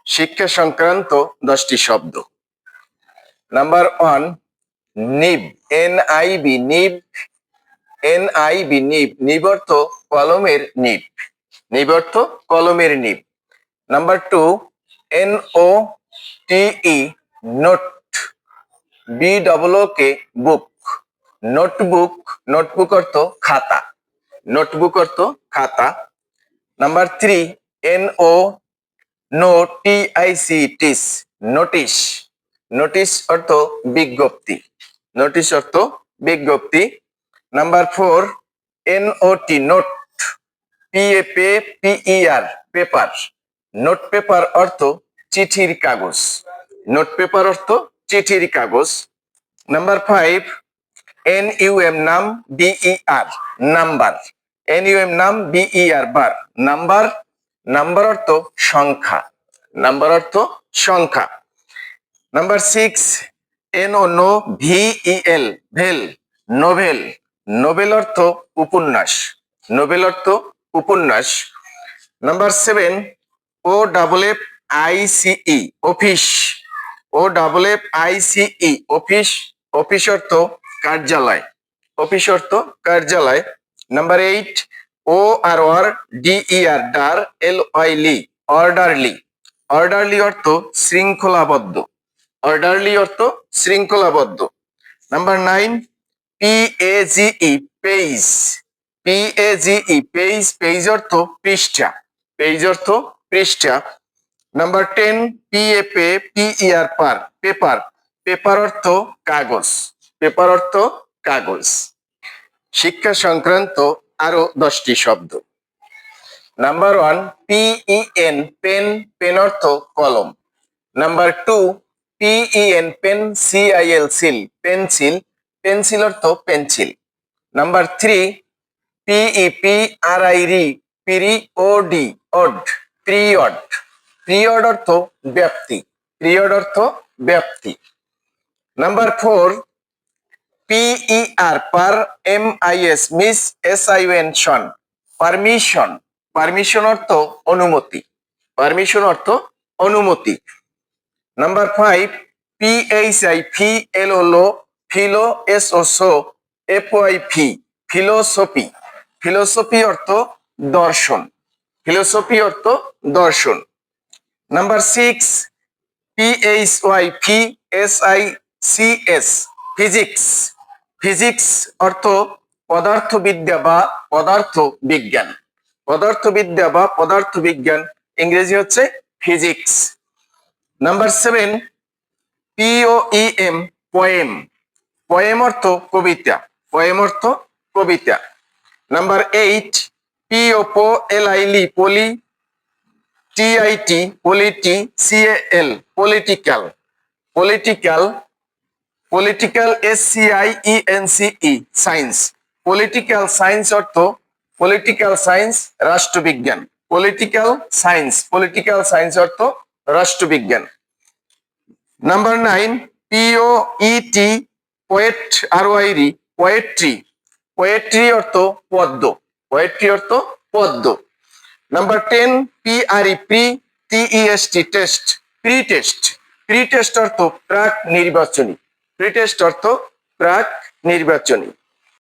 শিক্ষা সংক্রান্ত 10টি শব্দ। নাম্বার 1, নিব, NIB, নিব, NIB, নিব, নিব অর্থ কলমের নিব, নিব অর্থ কলমের নিব। নাম্বার 2, NOTE, নোট, BOOK, বুক, নোটবুক, নোটবুক অর্থ খাতা, নোটবুক অর্থ খাতা। নাম্বার 3, NOTIC, টিস, নোটিশ, নোটিশ অর্থ বিজ্ঞপ্তি, নোটিশ অর্থ বিজ্ঞপ্তি। Number 4, NOT, note, PAPER, paper, note paper অর্থ চিঠির কাগজ, নোট পেপার অর্থ চিঠির কাগজ। নাম্বার 5, NUM, নাম, BER, নাম্বার, NUM, নাম, BER, বার, নাম্বার, নাম্বার অর্থ সংখ্যা, নাম্বার অর্থ সংখ্যা। নাম্বার 6, NOVEL, ভেল, নোভেল, নোবেল অর্থ উপন্যাস, নোবেল অর্থ উপন্যাস। Number 7, OFFICE, office, OFFICE, office, office অর্থ কার্যালয়, অফিস অর্থ কার্যালয়। নাম্বার 8, ORDER, ডার, LOILY, অর্ডারলি, অর্ডারলি অর্থ শৃঙ্খলাবদ্ধ, অর্ডারলি অর্থ শৃঙ্খলাবদ্ধ। Number 9, PAGE, page, PAGE, page, page অর্থ পৃষ্ঠা, পেজ অর্থ পৃষ্ঠা। নাম্বার 10, PAPER, পার, পেপার, পেপার অর্থ কাগজ, পেপার অর্থ কাগজ। শিক্ষা সংক্রান্ত আরো 10টি শব্দ। নাম্বার 1, PEN, পেন, পেন অর্থ কলম। নাম্বার 2, PEN, পেন, CIL, সিল, পেন্সিল, পেন্সিল অর্থ পেন্সিল। নাম্বার 3, PEPRID, পিরিয়ড, অড, পিরিয়ড, পিরিয়ড অর্থ ব্যাপ্তি, পিরিয়ড অর্থ ব্যাপ্তি। নাম্বার 4, PER, পার, MIS, মিস, SION, শন, পারমিশন, পারমিশন অর্থ অনুমতি, পারমিশন অর্থ অনুমতি। নাম্বার 5, PHI, FILO, ফিলো, SO, FYP, ফিলোসফি, ফিলোসফি অর্থ দর্শন, ফিলোসফি অর্থ দর্শন। নাম্বার 6, PHYPSICS, ফিজিক্স, ফিজিক্স অর্থ পদার্থবিদ্যা বা পদার্থ বিজ্ঞান, পদার্থবিদ্যা বা পদার্থ বিজ্ঞান, ইংরেজি হচ্ছে physics. Number 7, POEM, poem, poem অর্থ কবিতা, পোয়েম অর্থ কবিতা। নাম্বার 8, POLILY, পলি, TIT, polity, CAL, political, political, political, SCIENCE, science, political science অর্থ পলিটিক্যাল সায়েন্স, রাষ্ট্রবিজ্ঞান, পলিটিক্যাল সায়েন্স, পলিটিক্যাল সায়েন্স অর্থ রাষ্ট্রবিজ্ঞান। Number 9, POET, poet, ROIRE, poetry, poetry অর্থ পদ্য, পোয়েট্রি অর্থ পদ্য। Number 10, PRE, pre, TEST, test, pre test, pre test অর্থ প্রাক নির্বাচনী, প্রি টেস্ট অর্থ প্রাক নির্বাচনী।